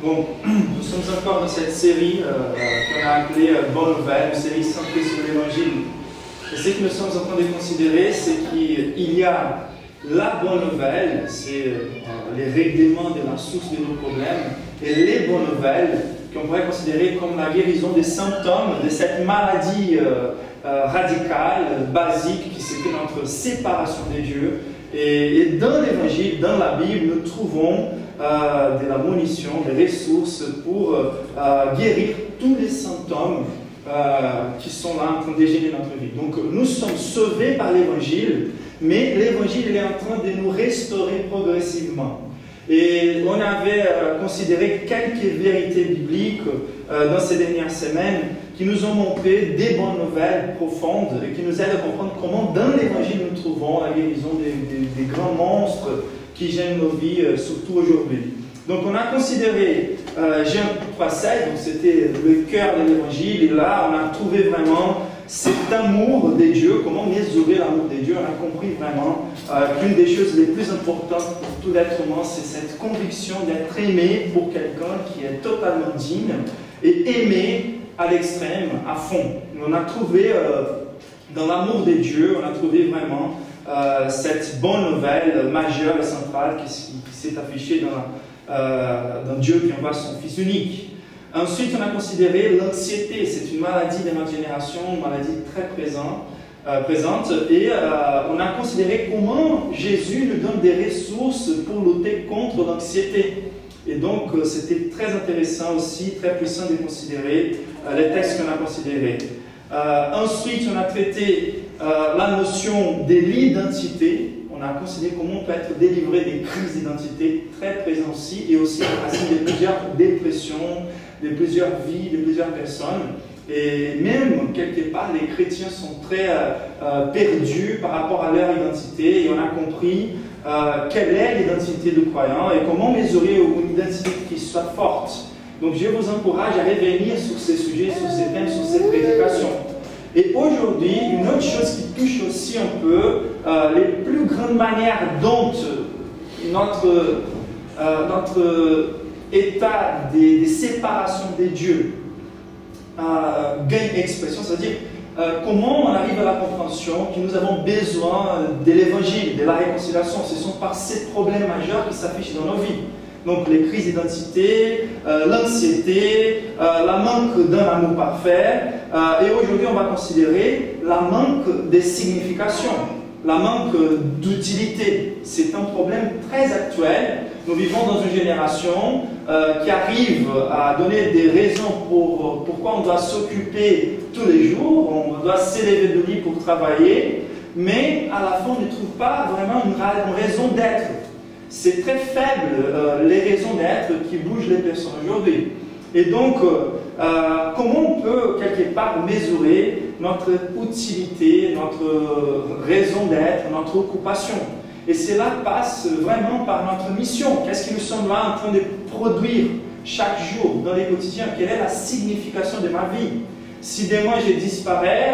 Bon, nous sommes encore dans cette série qu'on a appelée Bonne Nouvelle, une série centrée sur l'Évangile. Et ce que nous sommes en train de considérer, c'est qu'il y a la bonne nouvelle, c'est les règlements de la source de nos problèmes, et les bonnes nouvelles qu'on pourrait considérer comme la guérison des symptômes de cette maladie radicale, basique, qui c'est notre séparation de Dieu. Et dans l'Évangile, dans la Bible, nous trouvons de la munition, des ressources pour guérir tous les symptômes qui sont là en train de gêner notre vie. Donc nous sommes sauvés par l'Évangile, mais l'Évangile est en train de nous restaurer progressivement. Et on avait considéré quelques vérités bibliques dans ces dernières semaines qui nous ont montré des bonnes nouvelles profondes et qui nous aident à comprendre comment dans l'Évangile nous trouvons la guérison des grands monstres qui gênent nos vies, surtout aujourd'hui. Donc on a considéré Jean 3,16, donc c'était le cœur de l'Évangile, et là on a trouvé vraiment cet amour de Dieu, comment mesurer l'amour de Dieu. On a compris vraiment qu'une des choses les plus importantes pour tout être humain, c'est cette conviction d'être aimé pour quelqu'un qui est totalement digne et aimé à l'extrême, à fond. On a trouvé dans l'amour de Dieu, on a trouvé vraiment cette bonne nouvelle majeure et centrale qui s'est affichée dans Dieu qui envoie son Fils unique. Ensuite, on a considéré l'anxiété. C'est une maladie de notre génération, une maladie très présente. Et on a considéré comment Jésus nous donne des ressources pour lutter contre l'anxiété. Et donc, c'était très intéressant aussi, très puissant de considérer les textes qu'on a considérés. Ensuite, on a traité la notion de l'identité. On a considéré comment on peut être délivré des crises d'identité très présentes aussi, et aussi racines de plusieurs dépressions, de plusieurs vies, de plusieurs personnes. Et même, quelque part, les chrétiens sont très perdus par rapport à leur identité, et on a compris quelle est l'identité du croyant et comment mesurer une identité qui soit forte. Donc je vous encourage à revenir sur ces sujets, sur ces thèmes, sur ces prédications. Et aujourd'hui, une autre chose qui touche aussi un peu les plus grandes manières dont notre état de séparation des dieux gagne expression, c'est-à-dire comment on arrive à la compréhension que nous avons besoin de l'évangile, de la réconciliation. Ce sont par ces problèmes majeurs qui s'affichent dans nos vies. Donc les crises d'identité, l'anxiété, la manque d'un amour parfait. Et aujourd'hui, on va considérer la manque de signification, la manque d'utilité. C'est un problème très actuel. Nous vivons dans une génération qui arrive à donner des raisons pour pourquoi on doit s'occuper tous les jours, on doit s'élever de lit pour travailler, mais à la fin, on ne trouve pas vraiment une raison d'être. C'est très faible, les raisons d'être qui bougent les personnes aujourd'hui. Et donc, comment on peut quelque part mesurer notre utilité, notre raison d'être, notre occupation? Et cela passe vraiment par notre mission. Qu'est-ce que nous sommes là en train de produire chaque jour dans les quotidiens? Quelle est la signification de ma vie? Si demain je disparais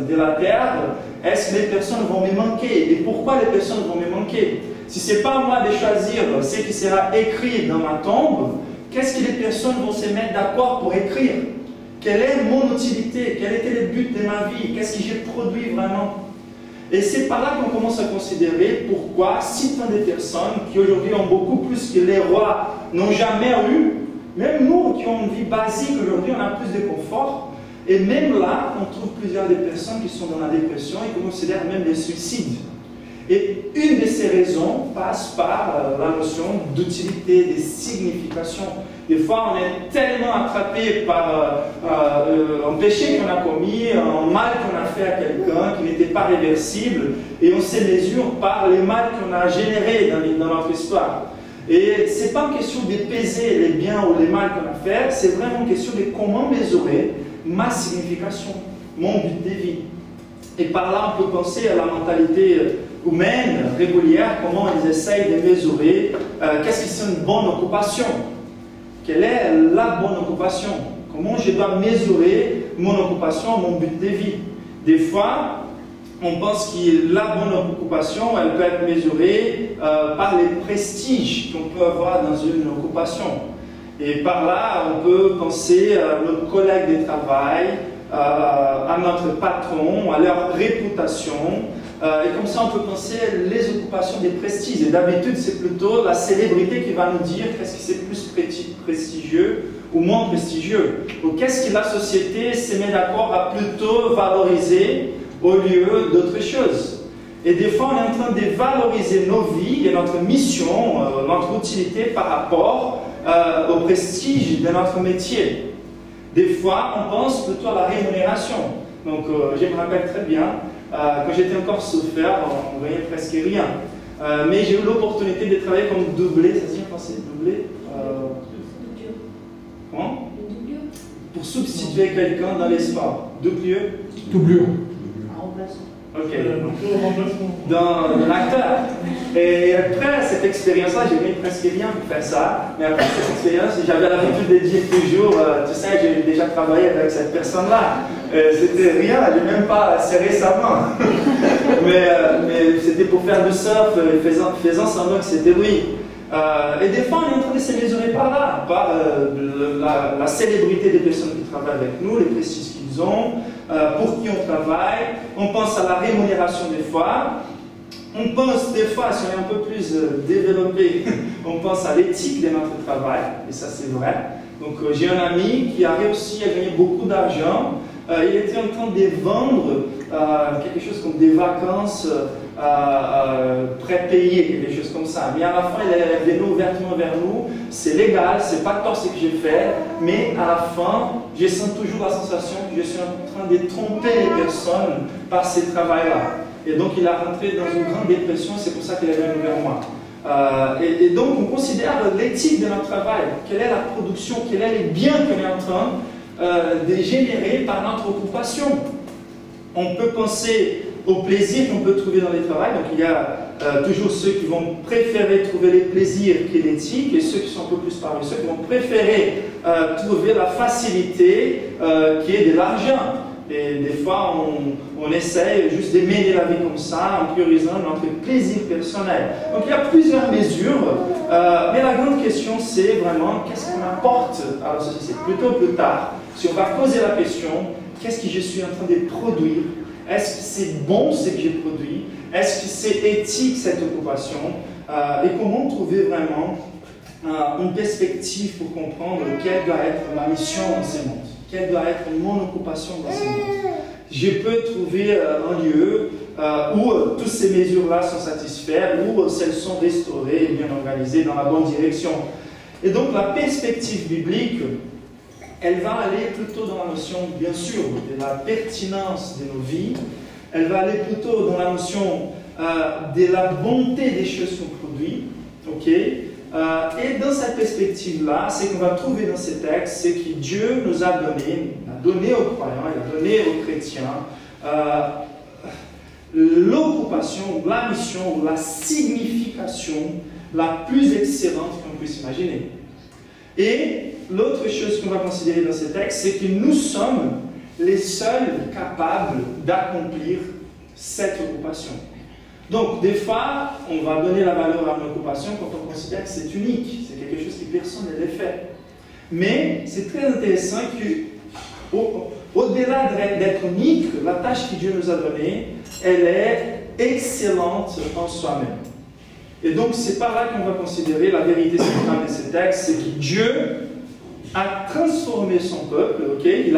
de la terre, est-ce que les personnes vont me manquer? Et pourquoi les personnes vont me manquer? Si ce n'est pas à moi de choisir ce qui sera écrit dans ma tombe, qu'est-ce que les personnes vont se mettre d'accord pour écrire? Quelle est mon utilité? Quel était le but de ma vie? Qu'est-ce que j'ai produit vraiment? Et c'est par là qu'on commence à considérer pourquoi si tant de personnes qui aujourd'hui ont beaucoup plus que les rois n'ont jamais eu, même nous qui avons une vie basique aujourd'hui, on a plus de confort. Et même là, on trouve plusieurs des personnes qui sont dans la dépression et qui considèrent même les suicides. Et une de ces raisons passe par la notion d'utilité, de signification. Des fois, on est tellement attrapé par un péché qu'on a commis, un mal qu'on a fait à quelqu'un qui n'était pas réversible, et on se mesure par les mal qu'on a générés dans notre histoire. Et ce n'est pas une question de peser les biens ou les mal qu'on a fait, c'est vraiment une question de comment mesurer ma signification, mon but de vie. Et par là, on peut penser à la mentalité humaine, régulière, comment ils essayent de mesurer qu'est-ce que c'est une bonne occupation. Quelle est la bonne occupation? Comment je dois mesurer mon occupation, mon but de vie? Des fois, on pense que la bonne occupation, elle peut être mesurée par les prestiges qu'on peut avoir dans une occupation. Et par là, on peut penser à nos collègues de travail, à notre patron, à leur réputation. Et comme ça, on peut penser les occupations des prestiges. Et d'habitude, c'est plutôt la célébrité qui va nous dire qu'est-ce qui c'est plus prestigieux ou moins prestigieux. Ou qu'est-ce que la société s'est mise d'accord à plutôt valoriser au lieu d'autres choses. Et des fois, on est en train de valoriser nos vies et notre mission, notre utilité par rapport au prestige de notre métier. Des fois, on pense plutôt à la rémunération. Donc, je me rappelle très bien, quand j'étais encore chauffeur, on ne voyait presque rien. Mais j'ai eu l'opportunité de travailler comme doublé. Ça se dit en français, doublé Comment? Pour substituer quelqu'un dans les sports. Doublure. Doublure. Ok. Dans l'acteur. Et après cette expérience-là, j'ai mis presque rien pour faire ça. Mais après cette expérience, j'avais l'habitude de dire toujours, tu sais, j'ai déjà travaillé avec cette personne-là. C'était rien, j'ai même pas serré sa main. mais c'était pour faire du surf, faisant semblant que c'était lui. Et des fois, on est en train de se mesurer par là, par la célébrité des personnes qui travaillent avec nous, les prestiges qu'ils ont, pour qui on travaille. On pense à la rémunération des fois. On pense des fois, si on est un peu plus développé, on pense à l'éthique de notre travail, et ça c'est vrai. Donc j'ai un ami qui a réussi à gagner beaucoup d'argent. Il était en train de vendre quelque chose comme des vacances prépayées, quelque chose comme ça. Mais à la fin, il est venu ouvertement vers nous. C'est légal, c'est pas tort ce que j'ai fait, mais à la fin, je sens toujours la sensation que je suis en train de tromper les personnes par ce travail-là. Et donc, il a rentré dans une grande dépression, c'est pour ça qu'il est venu vers moi. Et donc, on considère l'éthique de notre travail. Quelle est la production, quel est les biens qu'on est en train de générer par notre occupation. On peut penser au plaisir qu'on peut trouver dans le travail. Donc, il y a toujours ceux qui vont préférer trouver les plaisirs que l'éthique, et ceux qui sont un peu plus paresseux qui vont préférer trouver la facilité qui est de l'argent. Et des fois, on essaye juste de mener la vie comme ça, en priorisant notre plaisir personnel. Donc, il y a plusieurs mesures, mais la grande question, c'est vraiment qu'est-ce qu'on apporte à la société. Plutôt plus tard, si on va poser la question, qu'est-ce que je suis en train de produire? Est-ce que c'est bon ce que j'ai produit? Est-ce que c'est éthique cette occupation? Et comment trouver vraiment une perspective pour comprendre quelle doit être ma mission dans ce monde? Quelle doit être mon occupation dans ce monde? Je peux trouver un lieu où toutes ces mesures-là sont satisfaites, où elles sont restaurées et bien organisées dans la bonne direction. Et donc la perspective biblique, elle va aller plutôt dans la notion, bien sûr, de la pertinence de nos vies. Elle va aller plutôt dans la notion de la bonté des choses qu'on produit. Ok? Et dans cette perspective-là, ce qu'on va trouver dans ces textes, c'est que Dieu nous a donné aux croyants, il a donné aux chrétiens l'occupation, la mission, la signification la plus excellente qu'on puisse imaginer. Et l'autre chose qu'on va considérer dans ces textes, c'est que nous sommes les seuls capables d'accomplir cette occupation. Donc, des fois, on va donner la valeur à une occupation quand on considère que c'est unique, c'est quelque chose que personne n'a fait. Mais c'est très intéressant que, au-delà d'être unique, la tâche que Dieu nous a donnée, elle est excellente en soi-même. Et donc, c'est par là qu'on va considérer la vérité centrale de ces textes, c'est que Dieu a transformé son peuple, okay? Il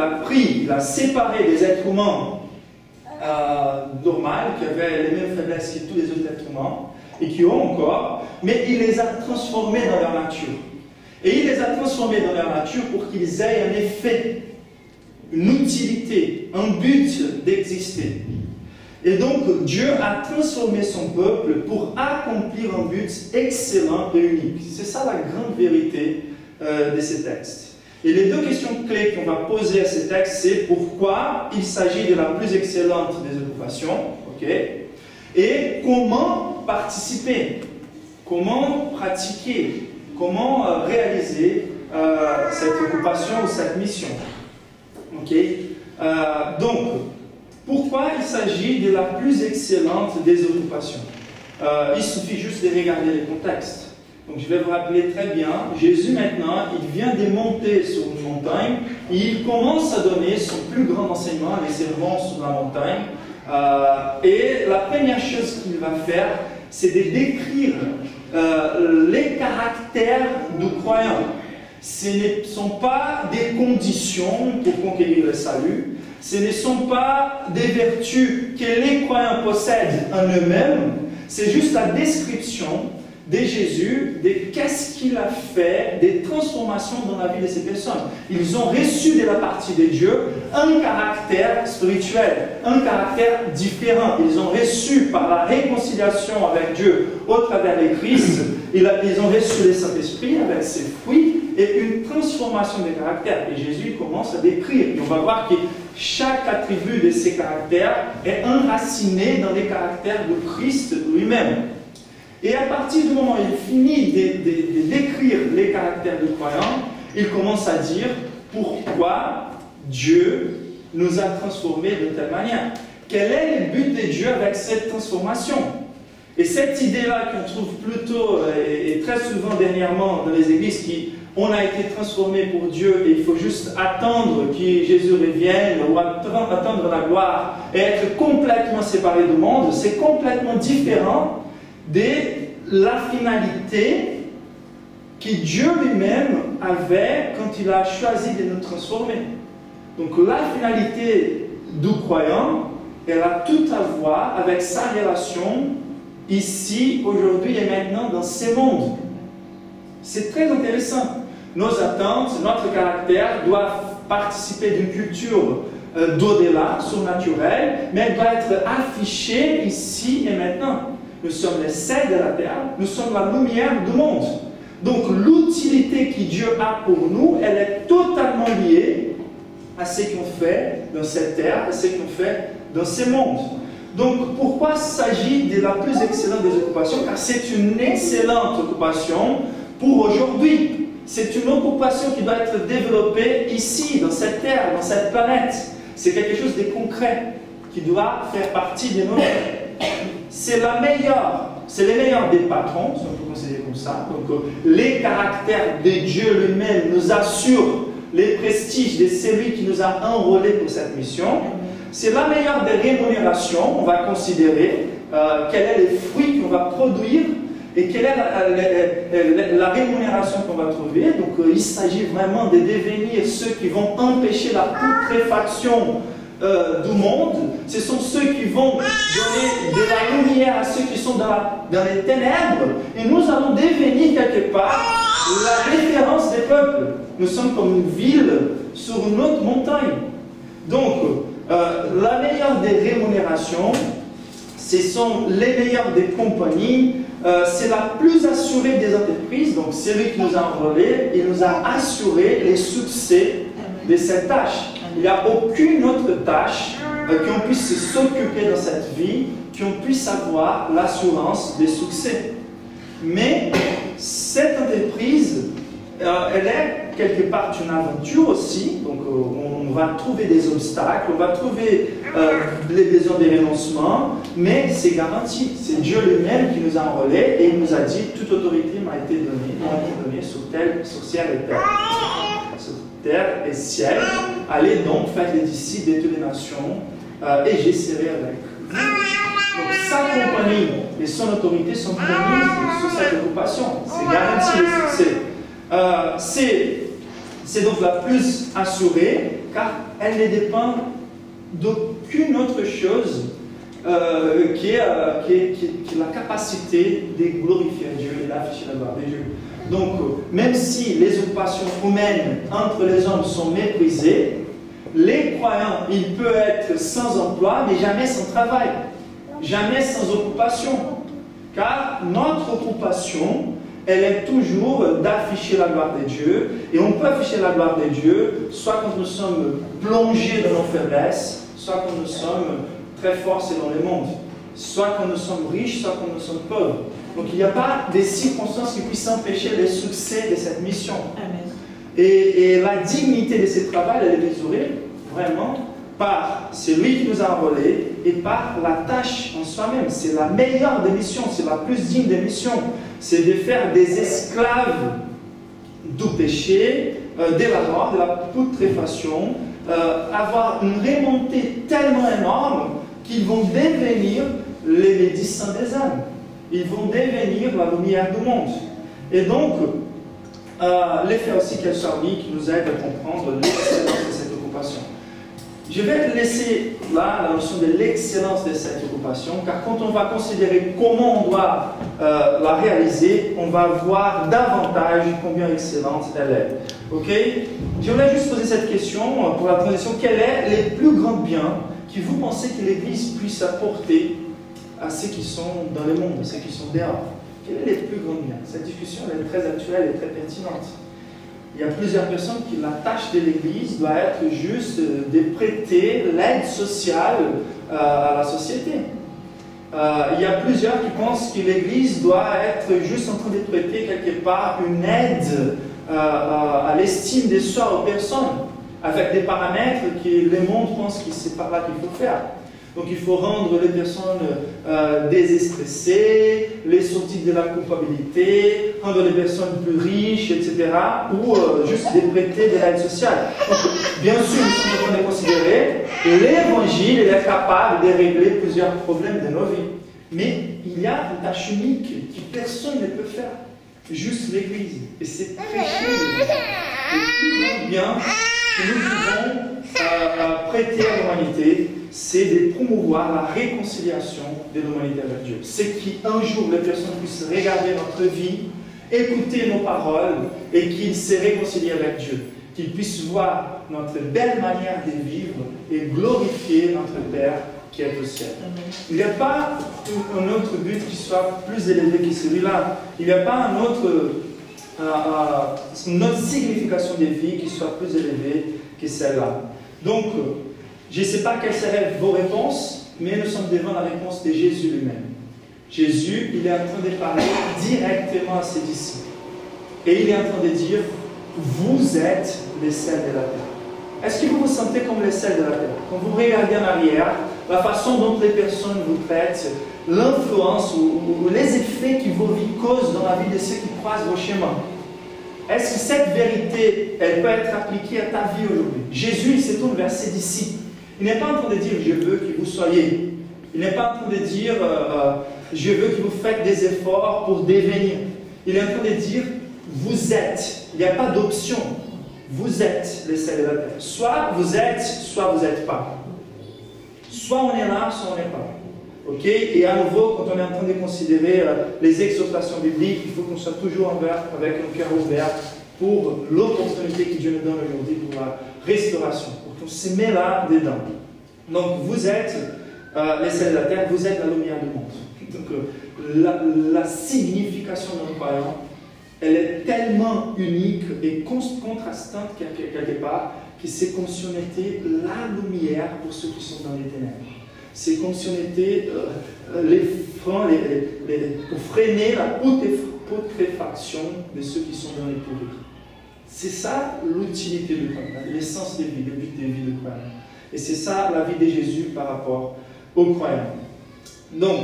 a séparé des êtres humains normales, qui avaient les mêmes faiblesses que tous les autres êtres humains, et qui ont encore, mais il les a transformés dans leur nature. Et il les a transformés dans leur nature pour qu'ils aient un effet, une utilité, un but d'exister. Et donc, Dieu a transformé son peuple pour accomplir un but excellent et unique. C'est ça la grande vérité de ces textes. Et les deux questions clés qu'on va poser à ces textes, c'est pourquoi il s'agit de la plus excellente des occupations, okay, et comment participer, comment pratiquer, comment réaliser cette occupation ou cette mission. Okay. Donc, pourquoi il s'agit de la plus excellente des occupations? Il suffit juste de regarder les contextes. Donc je vais vous rappeler très bien, Jésus maintenant, il vient de monter sur une montagne, et il commence à donner son plus grand enseignement, les sermons sur la montagne. Et la première chose qu'il va faire, c'est de décrire les caractères du croyant. Ce ne sont pas des conditions pour conquérir le salut, ce ne sont pas des vertus que les croyants possèdent en eux-mêmes, c'est juste la description de Jésus, de qu'est-ce qu'il a fait, des transformations dans la vie de ces personnes. Ils ont reçu de la partie de Dieu un caractère spirituel, un caractère différent. Ils ont reçu par la réconciliation avec Dieu au travers de Christ, ils ont reçu le Saint-Esprit avec ses fruits et une transformation de caractère. Et Jésus commence à décrire. Et on va voir que chaque attribut de ces caractères est enraciné dans les caractères de Christ lui-même. Et à partir du moment où il finit de décrire les caractères du croyant, il commence à dire pourquoi Dieu nous a transformés de telle manière. Quel est le but de Dieu avec cette transformation? Et cette idée-là qu'on trouve plutôt, et très souvent dernièrement dans les églises, on a été transformé pour Dieu et il faut juste attendre que Jésus revienne ou attendre la gloire et être complètement séparé du monde, c'est complètement différent de la finalité que Dieu lui-même avait quand il a choisi de nous transformer. Donc la finalité du croyant, elle a tout à voir avec sa relation ici, aujourd'hui et maintenant dans ce monde. C'est très intéressant. Nos attentes, notre caractère doivent participer d'une culture d'au-delà, surnaturelle, mais elle doit être affichée ici et maintenant. Nous sommes les sel de la terre, nous sommes la lumière du monde. Donc l'utilité que Dieu a pour nous, elle est totalement liée à ce qu'on fait dans cette terre, à ce qu'on fait dans ce monde. Donc pourquoi il s'agit de la plus excellente des occupations? Car c'est une excellente occupation pour aujourd'hui. C'est une occupation qui doit être développée ici, dans cette terre, dans cette planète. C'est quelque chose de concret qui doit faire partie de nous. C'est la meilleure, c'est les meilleurs des patrons, si on peut considérer comme ça. Donc les caractères de Dieu lui-même nous assurent les prestiges de celui qui nous a enrôlés pour cette mission. C'est la meilleure des rémunérations. On va considérer quel est le fruit qu'on va produire et quelle est la rémunération qu'on va trouver. Donc il s'agit vraiment de devenir ceux qui vont empêcher la putréfaction du monde. Ce sont ceux qui vont donner de la lumière à ceux qui sont dans les ténèbres. Et nous allons devenir quelque part la référence des peuples. Nous sommes comme une ville sur une autre montagne. Donc, la meilleure des rémunérations, ce sont les meilleures des compagnies, c'est la plus assurée des entreprises. Donc, celui qui nous a enrôlés, il nous a assuré les succès de cette tâche. Il n'y a aucune autre tâche qu'on puisse s'occuper dans cette vie, qu'on puisse avoir l'assurance des succès. Mais cette entreprise, elle est quelque part une aventure aussi. Donc on va trouver des obstacles, on va trouver les besoins des renoncements, mais c'est garanti. C'est Dieu lui-même qui nous a enrôlés et il nous a dit toute autorité m'a été donnée sur ciel et terre. Sur terre et ciel. Allez donc, faites les disciples de toutes les nations et j'essaierai avec vous. Donc sa compagnie et son autorité sont promises sur cette occupation. C'est garanti le succès. C'est donc la plus assurée car elle ne dépend d'aucune autre chose qui est la capacité de glorifier Dieu et d'afficher la gloire de Dieu. Donc, même si les occupations humaines entre les hommes sont méprisées, les croyants, ils peuvent être sans emploi, mais jamais sans travail, jamais sans occupation. Car notre occupation, elle est toujours d'afficher la gloire de Dieu. Et on peut afficher la gloire de Dieu, soit quand nous sommes plongés dans nos faiblesses, soit quand nous sommes très forts selon le monde, soit quand nous sommes riches, soit quand nous sommes pauvres. Donc il n'y a pas de circonstances qui puissent empêcher le succès de cette mission. Amen. Et la dignité de ce travail, elle est mesurée vraiment par celui qui nous a enrôlés et par la tâche en soi-même. C'est la meilleure des missions, c'est la plus digne des missions. c'est de faire des esclaves du péché, de la mort, de la putréfaction, avoir une remontée tellement énorme qu'ils vont devenir les médecins des âmes. Ils vont devenir la lumière du monde. Et donc, l'effet aussi qu'elle servi qui nous aide à comprendre l'excellence de cette occupation. Je vais laisser là la notion de l'excellence de cette occupation, car quand on va considérer comment on doit la réaliser, on va voir davantage combien excellente elle est. Ok? Je voulais juste poser cette question pour la transition. Quels sont les plus grands biens que vous pensez que l'Église puisse apporter à ceux qui sont dans le monde, à ceux qui sont dehors? Quels sont les plus grands biens? Cette discussion elle est très actuelle et très pertinente. Il y a plusieurs personnes qui la tâche de l'Église doit être juste de prêter l'aide sociale à la société. Il y a plusieurs qui pensent que l'Église doit être juste en train de prêter quelque part une aide à l'estime de soi aux personnes, avec des paramètres que le monde pense que c'est par là qu'il faut faire. Donc il faut rendre les personnes désstressées, les sortir de la culpabilité, rendre les personnes plus riches, etc. Ou juste les prêter de l'aide sociale. Donc, bien sûr, nous sommes en train de considérer que l'Évangile est capable de régler plusieurs problèmes de nos vies. Mais il y a une tâche unique que personne ne peut faire. Juste l'Église. Et c'est prêcher le plus grand bien que nous pouvons prêter à l'humanité, c'est de promouvoir la réconciliation de l'humanité avec Dieu. C'est qu'un jour les personnes puissent regarder notre vie, écouter nos paroles et qu'ils se réconcilient avec Dieu. Qu'ils puissent voir notre belle manière de vivre et glorifier notre Père qui est au ciel. Il n'y a pas un autre but qui soit plus élevé que celui-là. Il n'y a pas une autre signification de vie qui soit plus élevée que celle-là. Donc, je ne sais pas quelles seraient vos réponses, mais nous sommes devant la réponse de Jésus lui-même. Jésus, il est en train de parler directement à ses disciples. Et il est en train de dire, vous êtes les sels de la terre. Est-ce que vous vous sentez comme les sels de la terre? Quand vous regardez en arrière, la façon dont les personnes vous traitent, l'influence ou les effets que vos vies causent dans la vie de ceux qui croisent vos chemins. Est-ce que cette vérité, elle peut être appliquée à ta vie aujourd'hui? Jésus, il se tourne vers ses disciples. Il n'est pas en train de dire, je veux que vous soyez. Il n'est pas en train de dire, je veux que vous faites des efforts pour devenir. Il est en train de dire, vous êtes. Il n'y a pas d'option. Vous êtes les sels de la terre. Soit vous n'êtes pas. Soit on est là, soit on n'est pas. Ok? Et à nouveau, quand on est en train de considérer les exhortations bibliques, il faut qu'on soit toujours avec un cœur ouvert pour l'opportunité que Dieu nous donne aujourd'hui pour la restauration, pour qu'on se met là dedans. Donc vous êtes les sels de la terre, vous êtes la lumière du monde. Donc la signification d'un croyant, elle est tellement unique et contrastante quelque part que c'est comme si on était la lumière pour ceux qui sont dans les ténèbres. C'est comme si on était les freins, pour freiner la putréfaction de ceux qui sont dans les pourris. C'est ça l'utilité du croyant, l'essence de vie, le but de vie du croyant. Et c'est ça la vie de Jésus par rapport aux croyants. Donc,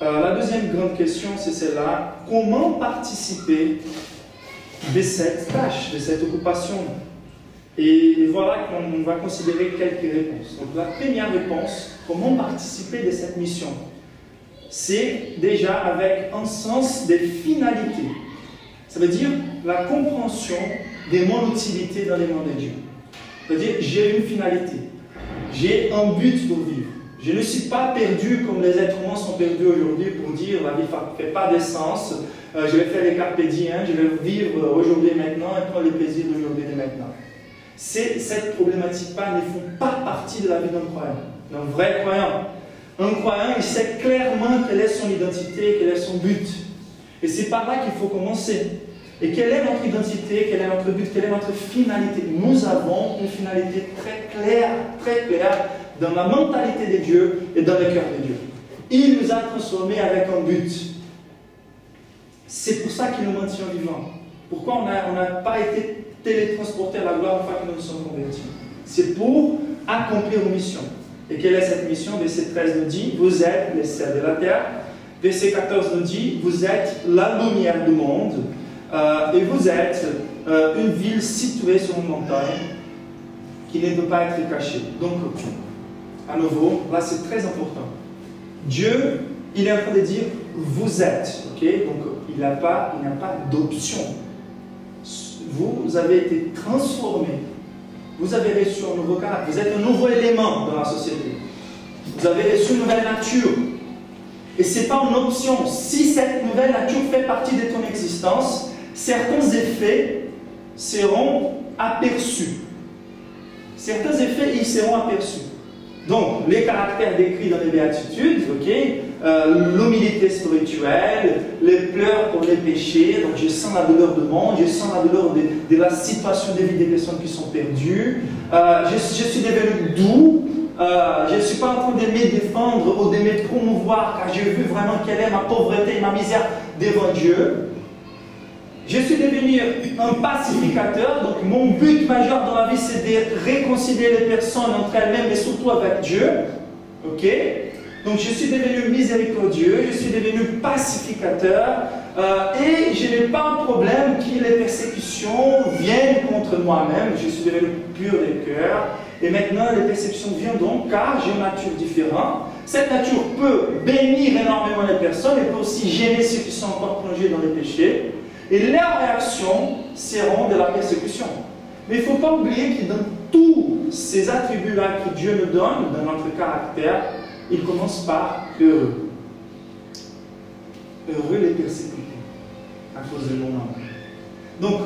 la deuxième grande question, c'est celle-là. Comment participer de cette tâche, de cette occupation? Et voilà qu'on va considérer quelques réponses. Donc la première réponse, comment participer de cette mission? C'est déjà avec un sens de finalité. Ça veut dire la compréhension de mon utilité dans les mains de Dieu. C'est-à-dire, j'ai une finalité. J'ai un but pour vivre. Je ne suis pas perdu comme les êtres humains sont perdus aujourd'hui pour dire la vie ne fait pas de sens, je vais faire les carpe diem, je vais vivre aujourd'hui et maintenant et prendre le plaisir d'aujourd'hui et maintenant. Cette problématique-là ne font pas partie de la vie d'un croyant, d'un vrai croyant. Un croyant, il sait clairement quelle est son identité, quel est son but. Et c'est par là qu'il faut commencer. Et quelle est notre identité, quel est notre but, quelle est notre finalité? Nous avons une finalité très claire dans la mentalité de Dieu et dans le cœur de Dieu. Il nous a transformés avec un but. C'est pour ça qu'il nous maintient vivants. Pourquoi on n'a pas été télétransportés à la gloire une fois que nous nous sommes convertis? C'est pour accomplir une mission. Et quelle est cette mission? Verset 13 nous dit, vous êtes les sels de la terre. Verset 14 nous dit, vous êtes la lumière du monde et vous êtes une ville située sur une montagne qui ne peut pas être cachée. Donc, à nouveau, là c'est très important. Dieu, il est en train de dire, vous êtes, ok? Donc, il n'y a pas d'option. Vous avez été transformé. Vous avez reçu un nouveau caractère. Vous êtes un nouveau élément dans la société. Vous avez reçu une nouvelle nature. Et ce n'est pas une option. Si cette nouvelle nature fait partie de ton existence, certains effets seront aperçus. Certains effets, ils seront aperçus. Donc, les caractères décrits dans les béatitudes, l'humilité spirituelle, les pleurs pour les péchés, donc je sens la douleur du monde, je sens la douleur de la situation de vie des personnes qui sont perdues, je suis devenu doux, je ne suis pas en train de me défendre ou de me promouvoir car j'ai vu vraiment quelle est ma pauvreté et ma misère devant Dieu. Je suis devenu un pacificateur, donc mon but majeur dans la vie c'est de réconcilier les personnes entre elles-mêmes et surtout avec Dieu. Ok? Donc je suis devenu miséricordieux, je suis devenu pacificateur et je n'ai pas un problème que les persécutions viennent contre moi-même. Je suis devenu pur de cœur et maintenant les persécutions viendront car j'ai une nature différente. Cette nature peut bénir énormément les personnes et peut aussi gêner ceux qui sont encore plongés dans les péchés. Et leurs réactions seront de la persécution. Mais il ne faut pas oublier que dans tous ces attributs-là que Dieu nous donne, dans notre caractère, il commence par heureux. Heureux les persécutés, à cause de mon nom. Donc,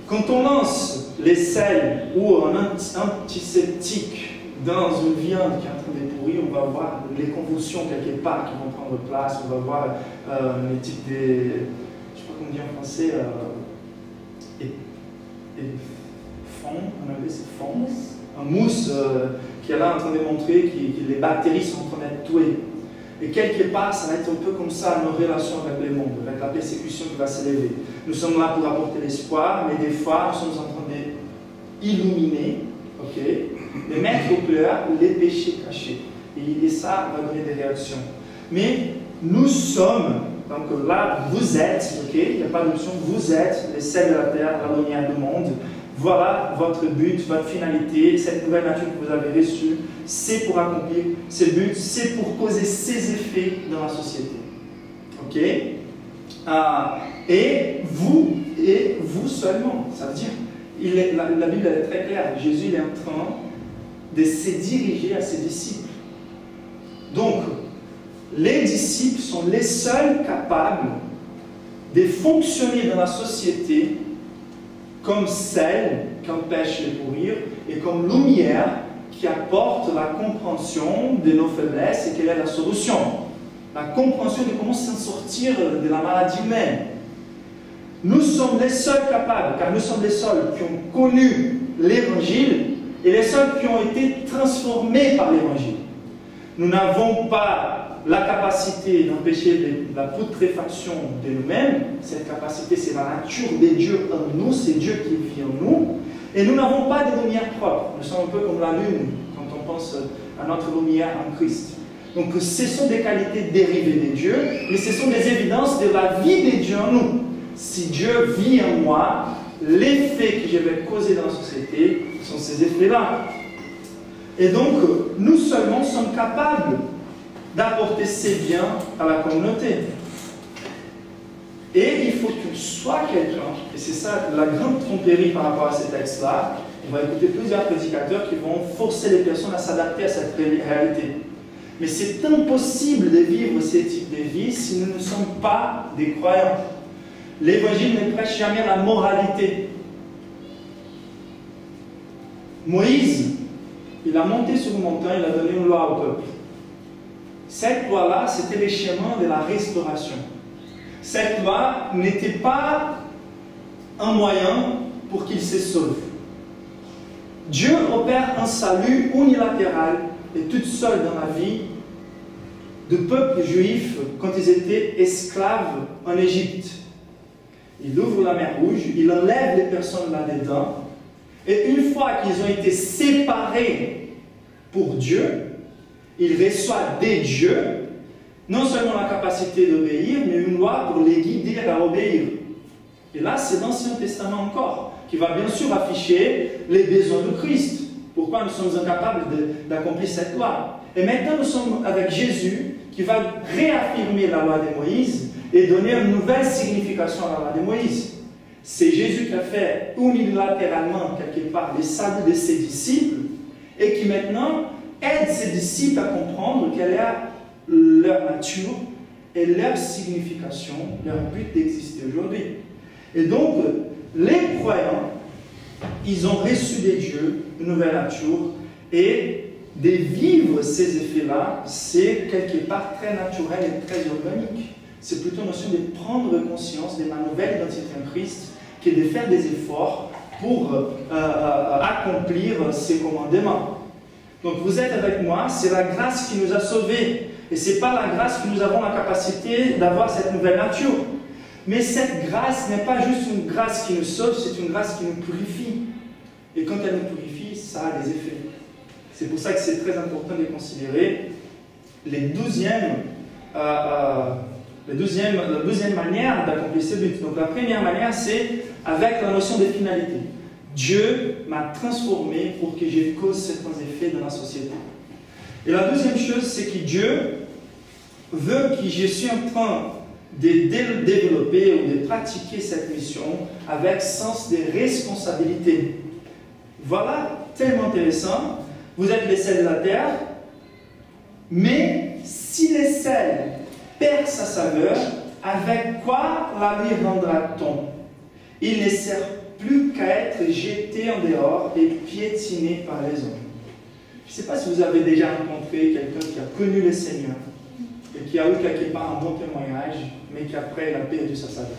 quand on lance l'essai ou un antiseptique dans une viande qui est en train de pourrir, on va voir les convulsions quelque part qui vont prendre place, on va voir les types de... on dit en français, fond, on appelle ça fond, un mousse qui est là en train de montrer que les bactéries sont en train d'être tuées. Et quelque part, ça va être un peu comme ça nos relations avec le monde, avec la persécution qui va s'élever. Nous sommes là pour apporter l'espoir, mais des fois, nous sommes en train d'illuminer, de mettre au clair les péchés cachés. Et ça va donner des réactions. Mais nous sommes... Donc là, vous êtes, il n'y a pas d'option, vous êtes les sels de la terre, la lumière du monde. Voilà votre but, votre finalité, cette nouvelle nature que vous avez reçue, c'est pour accomplir ce but, c'est pour causer ces effets dans la société. Ok? Et vous seulement, ça veut dire, la Bible est très claire, Jésus est en train de se diriger à ses disciples. Donc, les disciples sont les seuls capables de fonctionner dans la société comme sel qui empêche de pourrir et comme lumière qui apporte la compréhension de nos faiblesses et quelle est la solution. La compréhension de comment s'en sortir de la maladie humaine. Nous sommes les seuls capables, car nous sommes les seuls qui ont connu l'Évangile et les seuls qui ont été transformés par l'Évangile. Nous n'avons pas la capacité d'empêcher la putréfaction de nous-mêmes. Cette capacité, c'est la nature de Dieu en nous, c'est Dieu qui vit en nous. Et nous n'avons pas de lumière propre. Nous sommes un peu comme la lune quand on pense à notre lumière en Christ. Donc ce sont des qualités dérivées de Dieu, mais ce sont des évidences de la vie de Dieu en nous. Si Dieu vit en moi, l'effet que je vais causer dans la société sont ces effets-là. Et donc, nous seulement sommes capables d'apporter ces biens à la communauté. Et il faut que soit quelqu'un, et c'est ça la grande tromperie par rapport à ces textes-là, on va écouter plusieurs prédicateurs qui vont forcer les personnes à s'adapter à cette réalité. Mais c'est impossible de vivre ces types de vie si nous ne sommes pas des croyants. L'Évangile ne prêche jamais la moralité. Moïse, il a monté sur une montagne, il a donné une loi au peuple. Cette loi-là, c'était les chemins de la restauration. Cette loi n'était pas un moyen pour qu'il se sauve. Dieu opère un salut unilatéral et toute seule dans la vie de peuple juif quand ils étaient esclaves en Égypte. Il ouvre la mer Rouge, il enlève les personnes là-dedans, et une fois qu'ils ont été séparés pour Dieu, ils reçoivent des dieux, non seulement la capacité d'obéir, mais une loi pour les guider à obéir. Et là, c'est l'Ancien Testament encore, qui va bien sûr afficher les besoins de Christ. Pourquoi nous sommes incapables d'accomplir cette loi? Et maintenant, nous sommes avec Jésus, qui va réaffirmer la loi de Moïse et donner une nouvelle signification à la loi de Moïse. C'est Jésus qui a fait unilatéralement, quelque part, les saluts de ses disciples, et qui maintenant aide ses disciples à comprendre quelle est leur nature et leur signification, leur but d'exister aujourd'hui. Et donc, les croyants, ils ont reçu de Dieu une nouvelle nature, et de vivre ces effets-là, c'est quelque part très naturel et très organique. C'est plutôt une notion de prendre conscience de ma nouvelle identité en Christ, que de faire des efforts pour accomplir ses commandements. Donc vous êtes avec moi, c'est la grâce qui nous a sauvés. Et ce n'est pas la grâce que nous avons la capacité d'avoir cette nouvelle nature. Mais cette grâce n'est pas juste une grâce qui nous sauve, c'est une grâce qui nous purifie. Et quand elle nous purifie, ça a des effets. C'est pour ça que c'est très important de considérer la deuxième manière d'accomplir ce but. Donc la première manière, c'est avec la notion de finalité. Dieu m'a transformé pour que je cause certains effets dans la société. Et la deuxième chose, c'est que Dieu veut que je sois en train de développer ou de pratiquer cette mission avec sens de responsabilité. Voilà, tellement intéressant. Vous êtes les sels de la terre, mais si le sel perd sa saveur, avec quoi la lui rendra-t-on? Il ne sert plus qu'à être jeté en dehors et piétiné par les hommes. Je ne sais pas si vous avez déjà rencontré quelqu'un qui a connu le Seigneur et qui a eu quelque part un bon témoignage, mais qui après il a perdu sa saveur.